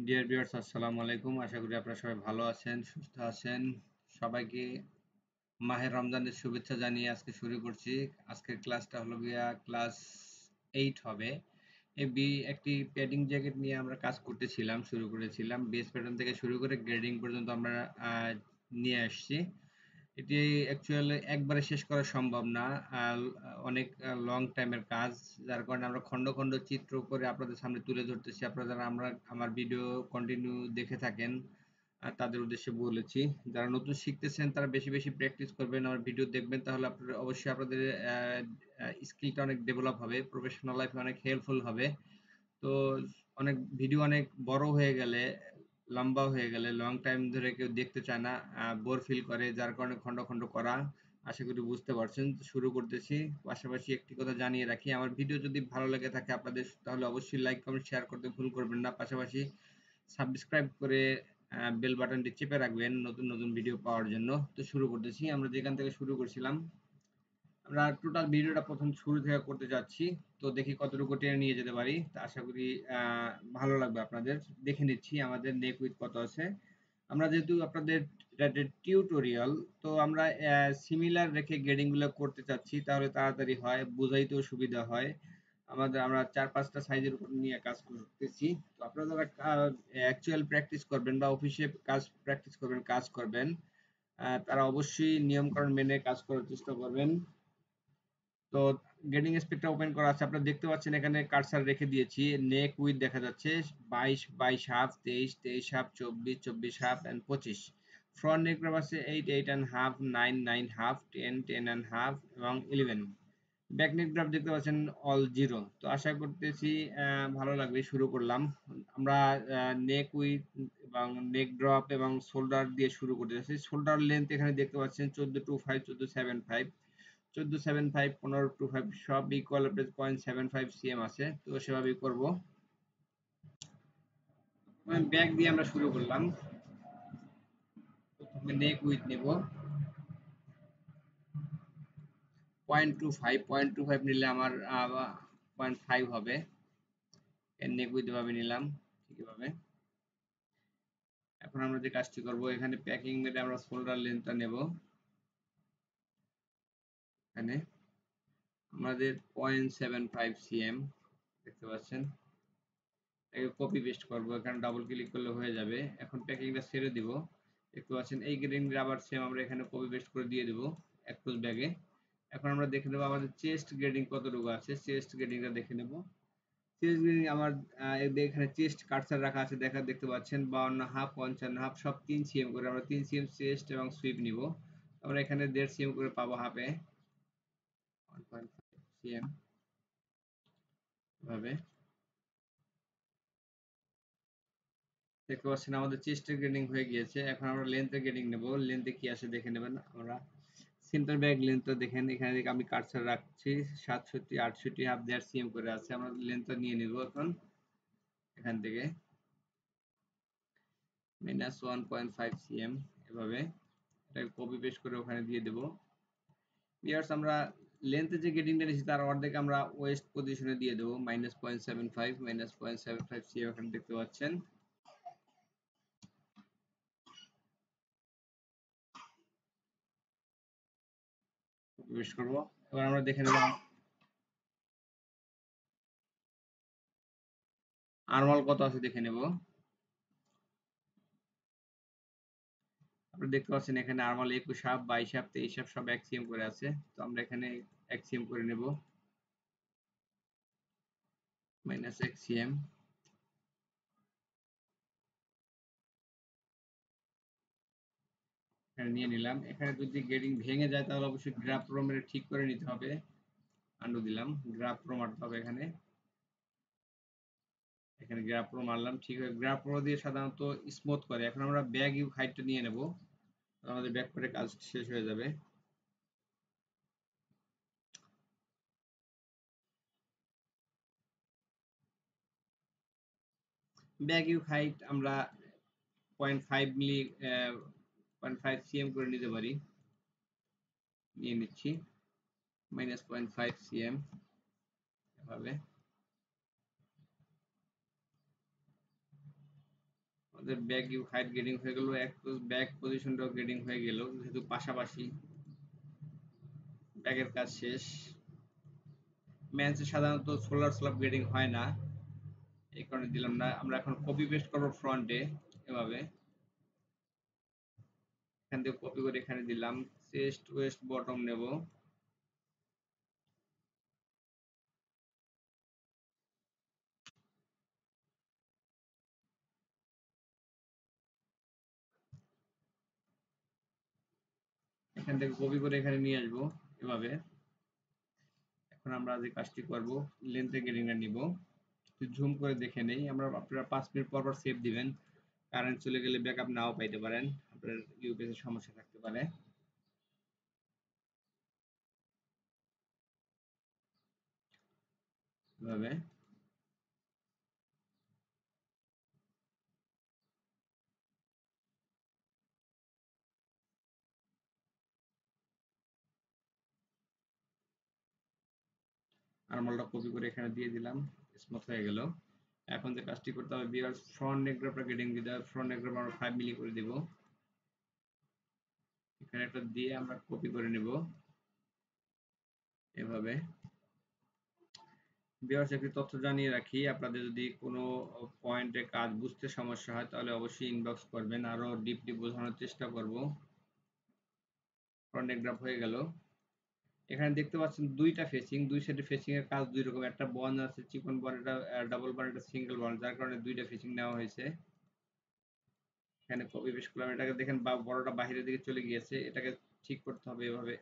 Dear viewers, আসসালামু আলাইকুম। আশা করি আপনারা সবাই ভালো আছেন, সুস্থ আছেন। সবাইকে মাহে রমজানের শুভেচ্ছা জানিয়ে আজকে শুরু করছি। আজকের ক্লাসটা হলো গিয়া ক্লাস 8 হবে। একটি প্যাডিং জ্যাকেট নিয়ে আমরা কাজ করতেছিলাম, শুরু করেছিলাম। বেস প্যাটার্ন থেকে শুরু করে গ্রেডিং পর্যন্ত আমরা নিয়ে আসছি। এটি অ্যাকচুয়ালি একবারে শেষ করা সম্ভব না। অনেক লং টাইমের কাজ, যার কারণে আমরা খন্ড খন্ড চিত্র করে আপনাদের সামনে তুলে ধরতেছি। আপনারা যারা আমার ভিডিও কন্টিনিউ দেখে থাকেন তাদের উদ্দেশ্যে বলেছি, যারা নতুন শিখতেছেন তারা বেশি বেশি প্র্যাকটিস করবেন, আমার ভিডিও দেখবেন, তাহলে আপনারা অবশ্যই আপনাদের স্কিলটা অনেক ডেভেলপ হবে, প্রফেশনাল লাইফে অনেক হেল্পফুল হবে। তো অনেক ভিডিও অনেক বড় হয়ে গেলে, লম্বা হয়ে গেলে, লং টাইম ধরে কেউ দেখতে চায় না, বোর ফিল করে, যার কারণে খন্ড খন্ড করা। আশা করি বুঝতে পারছেন। শুরু করতেছি। পাশাপাশি একটি কথা জানিয়ে রাখি, আমার ভিডিও যদি ভালো লেগে থাকে আপনাদের, তাহলে অবশ্যই লাইক কমেন্ট শেয়ার করতে ভুল করবেন না। পাশাপাশি সাবস্ক্রাইব করে বেল বাটনটি চেপে রাখবেন নতুন নতুন ভিডিও পাওয়ার জন্য। তো শুরু করতেছি আমরা যেখান থেকে শুরু করছিলাম। আমরা টোটাল ভিডিওটা প্রথম শুরু থেকে করতে যাচ্ছি। তো দেখি কতটুকু টেনে নিয়ে যেতে পারি। তা আশা করি ভালো লাগবে আপনাদের। দেখে নিচ্ছি আমাদের নেক উইথ কত আছে। আমরা যেহেতু আপনাদের এটা টিউটোরিয়াল, তো আমরা সিমিলার রেখে গ্রেডিং গুলো করতে চাচ্ছি, তাহলে তাড়াতাড়ি হয়, বুঝাইতেও সুবিধা হয়। আমরা 4-5টা সাইজের উপর নিয়ে কাজ করতেছি। তো আপনারা যারা অ্যাকচুয়াল প্র্যাকটিস করবেন বা অফিসে কাজ প্র্যাকটিস করবেন, কাজ করবেন, তারা অবশ্যই নিয়মকানুন মেনে কাজ করার চেষ্টা করবেন। তো গ্রেডিং স্পেকটা ওপেন করা আছে, আপনারা দেখতে পাচ্ছেন এখানে কার্সার রেখে দিয়েছি। নেক উইথ দেখা যাচ্ছে 22 half, 23 half, 24 half and 25। Front neck drop আছে 8 and half, 9 half, 10 and half এবং 11। ব্যাক নেক ড্রপ দেখতে পাচ্ছেন অল জিরো। তো আশা করতেছি ভালো লাগবে। শুরু করলাম। আমরা নেক উইথ এবং নেক ড্রপ এবং শোল্ডার দিয়ে শুরু করতে যাচ্ছি। শোল্ডার লেন্থ এখানে দেখতে পাচ্ছেন 14-5, 14-7-5, 14-7-5, 15-5 সব ইকুয়াল 0.75 সিএম আছে। তো সেভাবেই করব। ব্যাক দিয়ে আমরা শুরু করলাম। প্রথমে নেক উইথ নেব 0.25, 0.25 নিলে আমার 0.5 হবে। এর নেক উইথ ভাবে নিলাম ঠিকভাবে। এখন আমরা যে কাজটি করব, এখানে প্যাকিং মেরে আমরা শোল্ডার লেন্থটা নেব। এখানে আমাদের 0.75 সিএম দেখতে পাচ্ছেন। এটাকে কপি পেস্ট করব, এখানে ডাবল ক্লিক করলে হয়ে যাবে। এখন প্যাকিংটা ছেড়ে দিব। দেখতে পাচ্ছেন এই গ্রেডিংটা আবার সেম আমরা এখানে কপি পেস্ট করে দিয়ে দেব অ্যাক্রস ব্যাগে। এখন আমরা দেখে নেব আমাদের চেস্ট গ্রেডিং কতটুকু আছে। চেস্ট গ্রেডিংটা দেখে নেব। চেস্ট গ্রেডিং আমার এখানে চেস্ট কার্সার রাখা আছে, দেখতে পাচ্ছেন 52 হাফ, 55 হাফ, সব 3 সিএম করে। আমরা 3 সিএম চেস্ট এবং সুইপ নিব। আমরা এখানে 1.5 সিএম করে পাবো হাফে, 1.5 সিএম ভাবে। দেখতে পাচ্ছেন আমাদের চেস্টের গ্রেডিং হয়ে গিয়েছে। এখন আমরা লেন্থের গ্রেডিং নেব। লেন্থে কি আসে দেখে নেবেন। আমরা সেন্টার ব্যাগ লেন্থটা দেখেন, এখানে আমি কার্সার রাখছি 67, 68 হাফ, 1.5 সিএম করে আছে। আমরা লেন্থটা নিয়ে নেব এখন এখান থেকে -1.5 সিএম এভাবে। এটাকে কপি পেস্ট করে ওখানে দিয়ে দেব। ভিউয়ার্স, আমরা লেন্থে যে গ্রেডিংটা নিয়েছি তার অর্ধেক আমরা ওয়েস্ট পজিশনে দিয়ে দেব। -0.75, -0.75 সিএম এখানে দেখতে পাচ্ছেন। কপি পেস্ট করব। এবার আমরা দেখে নেব আরওয়াল কত আছে দেখে নেব। আপনারা দেখতে পাচ্ছেন এখানে আরওয়াল 21 হাফ, 22 হাফ, 23 হাফ সব 1 সিএম করে আছে। তো আমরা এখানে 1 সিএম করে নেব, -1 সিএম। এখানে নিয়ে নিলাম। এখানে যদি গ্রেডিং ভেঙে যায় তাহলে অবশ্যই গ্রাফ প্রো মেরে ঠিক করে নিতে হবে। আন্ডু দিলাম, গ্রাফ প্রো মারতে হবে এখানে। এখানে গ্রাফ প্রো মারলাম, ঠিক আছে। গ্রাফ প্রো দিয়ে সাধারণত স্মুথ করে। এখন আমরা ব্যাগ ইউ হাইটটা নিয়ে নেব, আমাদের ব্যাক করে কাজ শেষ হয়ে যাবে। ব্যাগ ইউ হাইট আমরা 0.5 মিলি 0.5 সিএম করে নিতে পারি। নিয়ে নিচ্ছি -0.5 সিএম এভাবে। আমাদের ব্যাক ইউ হাইট গ্রেডিং হয়ে গেল, এক ব্যাক পজিশনটাও গ্রেডিং হয়ে গেল, যেহেতু পাশাপাশি ব্যাকের কাজ শেষ। ম্যানসে সাধারণত সোলার স্ল্যাব গ্রেডিং হয় না, এই কারণে দিলাম না। আমরা এখন কপি পেস্ট করবো ফ্রন্টে, এভাবে এখান থেকে কপি করে এখানে দিলাম। চেস্ট ওয়েস্ট বটম নেব, এখান থেকে কপি করে এখানে নিয়ে আসবো এভাবে। এখন আমরা যে কাজটি করব, লেন্থের গ্রেডিংটা নিব, জুম করে দেখে নেই আমরা। আপনারা 5 মিনিট পর পর সেভ দিবেন, কারেন্ট চলে গেলে ব্যাকআপ নাও পাইতে পারেন, আপনার ইউপিএস এর সমস্যা থাকতে পারে। এভাবে আর্মলটা কপি করে এখানে দিয়ে দিলাম, স্মুথ হয়ে গেল। এখন যে কাজটি করতে হবে, বিয়ার্স ফ্রন্ট নেক ড্রপটা গ্রেডিং দিতে হবে। ফ্রন্ট নেক ড্রপ আমরা 5 মিলি করে দিব, এখানে একটা দিয়ে আমরা কপি করে নেব এভাবে। বিয়ার্স একটি তথ্য জানিয়ে রাখি, আপনাদের যদি কোনো পয়েন্টে কাজ বুঝতে সমস্যা হয় তাহলে অবশ্যই ইনবক্স করবেন, আরো ডিপলি বোঝানোর চেষ্টা করব। ফ্রন্ট নেক ড্রপ হয়ে গেল। এখানে দেখতে পাচ্ছেন দুইটা ফেসিং, দুই সাইডে ফেসিং এর কাজ দুই রকম, একটা বন আছে চিকন বন, এটা ডাবল বন, এটা সিঙ্গেল বন, যার কারণে দুইটা ফেসিং নেওয়া হয়েছে। এখানে কপি পেস্ট করলাম, এটাকে দেখেন বড়টা বাহিরের দিকে চলে গিয়েছে, এটাকে ঠিক করতে হবে এভাবে।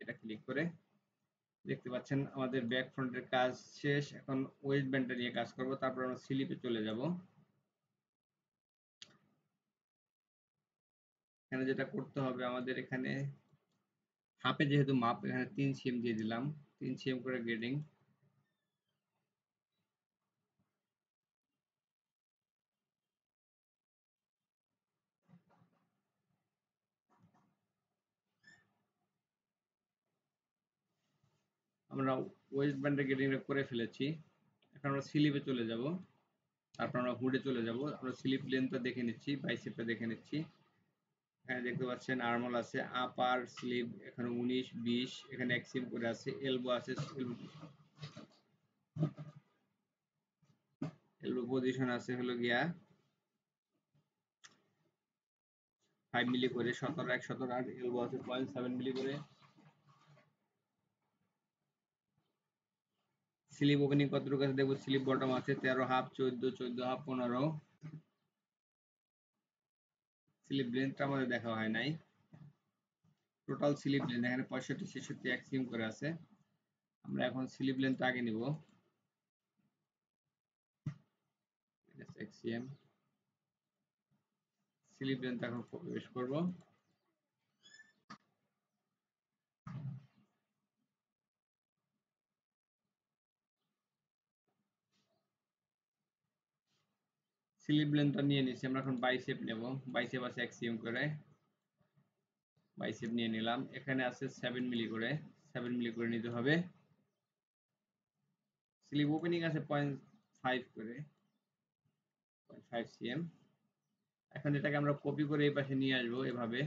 এটা ক্লিক করে দেখতে পাচ্ছেন আমাদের ব্যাক ফ্রন্টের কাজ শেষ। এখন ওয়েস্ট ব্যান্ডটা নিয়ে কাজ করব, তারপর আমরা স্লিপে চলে যাব। এখানে যেটা করতে হবে আমাদের, এখানে হাফে যেহেতু মাপ, এখানে 3 সিএম দিয়ে দিলাম, 3 সিএম করে গ্রেডিং। আমরা ওয়েস্ট ব্যান্ডের গ্রেডিংটা করে ফেলেছি, এখন আমরা স্লিপে চলে যাব, তারপর আমরা হুডে চলে যাব। আমরা স্লিপ লেন্থটা দেখে নিচ্ছি, বাইসেপটা দেখে নিচ্ছি। এখানে দেখতে পাচ্ছেন আর্মল আছে, আপার স্লিপ এখানে 19 20, এখানে এক সিম করে আছে, এলবো আছে, এলবো পজিশন আছে হলো গিয়া 5 মিলি করে, 17 1 17, আর এলবো আছে 0.7 মিলি করে। স্লিপ ওপেনিং কতটুকু আছে দেখবো, স্লিপ বটম আছে 13 হাফ, 14 14 হাফ, 15। স্লিপ লেন্থটা আমাদের দেখা হয় নাই। টোটাল স্লিপ লেন্থ এখানে 65 66 এক সিম করে আছে। আমরা এখন স্লিপ লেন্থটা আগে নিব, এক সিএম স্লিপ লেন্থ এখন প্রবেশ করব। স্লিপ লেন্থটা নিয়ে নিচ্ছি, আমরা এখন বাইসেপ নেব। বাইসেপ আছে এক সিএম করে, বাইসেপ নিয়ে নিলাম। এখানে আছে 7 মিলি করে, 7 মিলি করে নিতে হবে। স্লিপ ওপেনিং আছে 0.5 করে, 0.5 সিএম। এখন এটাকে আমরা কপি করে এই পাশে নিয়ে আসবো, এভাবে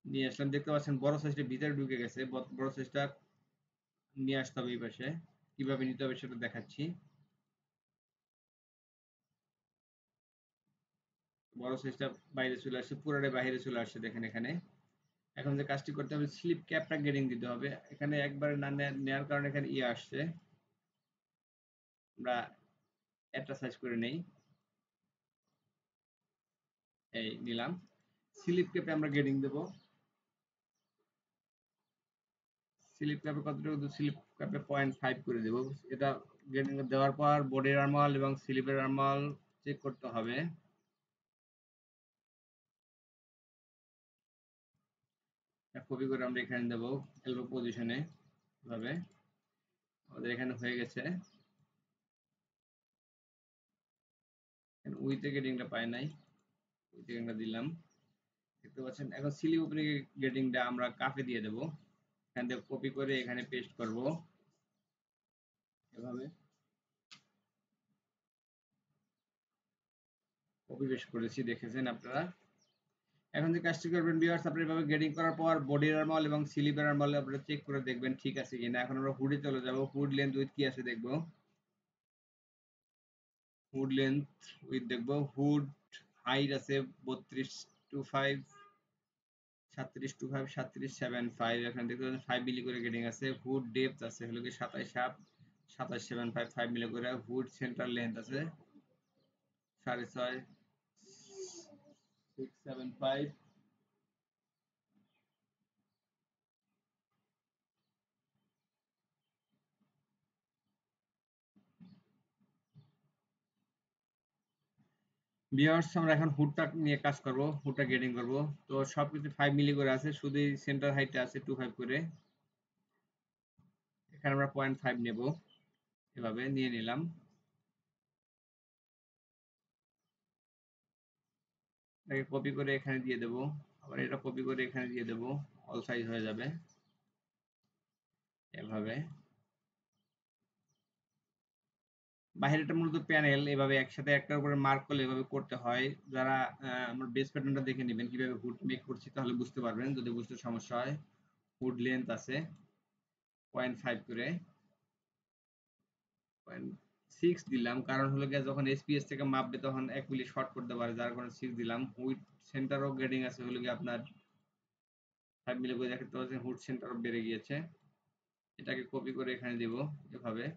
নিয়ে আসলাম। দেখতে পাচ্ছেন বড় সাইজটা ভিতরে ঢুকে গেছে, বড় সাইজটা নিয়ে আসতে হবে এই পাশে। কিভাবে নিতে হবে সেটা দেখাচ্ছি। বড় সাইজটা বাইরে চলে আসছে, পুরোটাই বাইরে চলে আসছে দেখেন এখানে। এখন যে কাজটি করতে হবে, স্লিপ ক্যাপটা গ্রেডিং দিতে হবে। এখানে একবারে না নেওয়ার কারণে এখানে ইয়ে আসছে, আমরা একটা সাইজ করে নেই, এই নিলাম। স্লিপ ক্যাপে আমরা গ্রেডিং দেব। স্লিপ ক্যাপে কতটুকু, স্লিপ ক্যাপে 0.5 করে দেব। এটা গ্রেডিং দেওয়ার পর বডির আর্মাল এবং স্লিপের আর্মাল চেক করতে হবে। কপি করে আমরা এখানে দেব এলবো পজিশনে, এভাবে। আমাদের এখানে হয়ে গেছে। উইথে গ্রেডিংটা পাই নাই, উইথে গ্রেডিংটা দিলাম। দেখতে পাচ্ছেন এখন স্লিপ ওপেনিং গ্রেডিংটা আমরা কাফে দিয়ে দেব। এখান থেকে কপি করে এখানে পেস্ট করব এভাবে। কপি পেস্ট করেছি, দেখেছেন আপনারা। এখন যে কাজটি করবেন ভিউয়ার্স, আপনি এভাবে গ্রেডিং করার পর বডির আর্মহল এবং স্লিভের আর্মহল আপনারা চেক করে দেখবেন ঠিক আছে কিনা। এখন আমরা হুডে চলে যাব, হুড লেন্থ উইথ কি আছে দেখব, হুড লেন্থ উইথ দেখব, হুড হাইট আছে 32 টু 5, 37 টু 5, 37.5, এখানে দেখতে পাচ্ছেন 5 মিলি করে গ্রেডিং আছে। হুড ডেপথ আছে হলো কি 27.5, 27.75, 5 মিলি করে। হুড সেন্টার লেন্থ আছে 6.5, 6.75। ভিউয়ার্স, আমরা এখন হুডটা নিয়ে কাজ করব, হুডটা গ্রেডিং করব। তো সবকিছু 5 মিলি করে আছে, শুধু সেন্টার হাইটটা আছে 2.5 করে। এখানে আমরা 0.5 নেব, এভাবে নিয়ে নিলাম। এটাকে কপি করে এখানে দিয়ে দেব, আবার এটা কপি করে এখানে দিয়ে দেব, অল সাইজ হয়ে যাবে এভাবে। বাহিরেটা মূলত প্যানেল, এভাবে একসাথে একটার উপরে মার্ক করলে এভাবে করতে হয়। যারা আমার বেস প্যাটার্নটা দেখে নেবেন কিভাবে হুড মেক করছি, তাহলে বুঝতে পারবেন যদি বুঝতে সমস্যা হয়। হুড লেন্থ আছে 0.5 করে, 0.6 দিলাম, কারণ হলো গিয়ে যখন এসপিএস থেকে মাপবে তখন 1 মিলি শর্ট করতে পারে, যার কারণে 6 দিলাম। হুড সেন্টারও গ্রেডিং আছে হলো গিয়ে আপনার 5 মিলি করে, দেখতে পাচ্ছেন হুড সেন্টারও বেড়ে গিয়েছে। এটাকে কপি করে এখানে দিব এভাবে।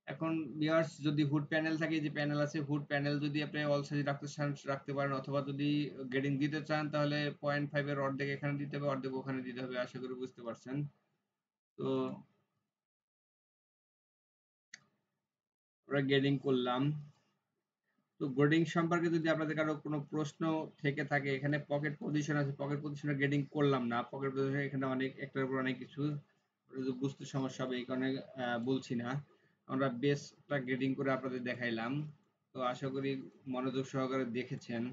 এখন ভিউয়ার্স, যদি হুড প্যানেল থাকে, যে প্যানেল আছে, হুড প্যানেল যদি আপনি অল সাইজ রাখতে চান রাখতে পারেন, অথবা যদি গ্রেডিং দিতে চান তাহলে 0.5 এর অর্ধেক এখানে দিতে হবে, অর্ধেক ওখানে দিতে হবে। আশা করি বুঝতে পারছেন। তো আমরা গ্রেডিং করলাম। তো গ্রেডিং সম্পর্কে যদি আপনাদের কারো কোনো প্রশ্ন থেকে থাকে, এখানে পকেট পজিশন আছে, পকেট পজিশনে গ্রেডিং করলাম না, পকেট পজিশন এখানে অনেক একটার উপর অনেক কিছু, বুঝতে সমস্যা হবে, এই কারণে বলছি না। আমরা বেসটা গ্রেডিং করে আপনাদের দেখাইলাম। তো আশা করি মনোযোগ সহকারে দেখেছেন।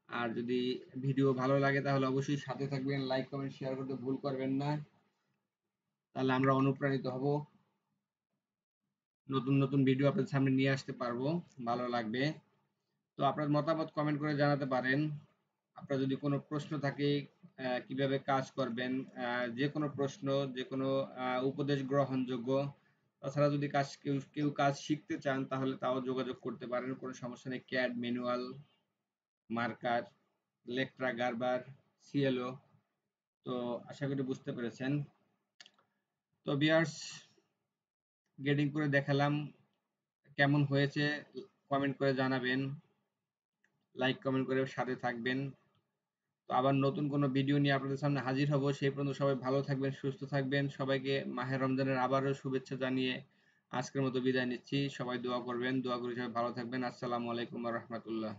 আর যদি ভিডিও ভালো লাগে তাহলে অবশ্যই সাথে থাকবেন, লাইক কমেন্ট শেয়ার করতে ভুল করবেন না, তাহলে আমরা অনুপ্রাণিত হব, নতুন নতুন ভিডিও আপনাদের সামনে নিয়ে আসতে পারবো, ভালো লাগবে। তো আপনার মতামত কমেন্ট করে জানাতে পারেন। আপনার যদি কোনো প্রশ্ন থাকে কিভাবে কাজ করবেন, যে কোনো প্রশ্ন, যে কোনো উপদেশ গ্রহণযোগ্য। তাছাড়া যদি কেউ কেউ কাজ শিখতে চান তাহলে তাও যোগাযোগ করতে পারেন, কোনো সমস্যা নেই। CAD, manual, marker, Lectra, Gerber, CLO. তো আশা করি বুঝতে পেরেছেন। তো ভিউয়ার্স, গ্রেডিং করে দেখালাম, কেমন হয়েছে কমেন্ট করে জানাবেন, লাইক কমেন্ট করে সাথে থাকবেন। তো আবার নতুন কোনো ভিডিও নিয়ে আপনাদের সামনে হাজির হব। সেই পর্যন্ত সবাই ভালো থাকবেন, সুস্থ থাকবেন। সবাইকে মাহে রমজানের আবারও শুভেচ্ছা জানিয়ে আজকের মতো বিদায় নিচ্ছি। সবাই দোয়া করবেন, দোয়া করি সবাই ভালো থাকবেন। আসসালামু আলাইকুম ওয়া রাহমাতুল্লাহ।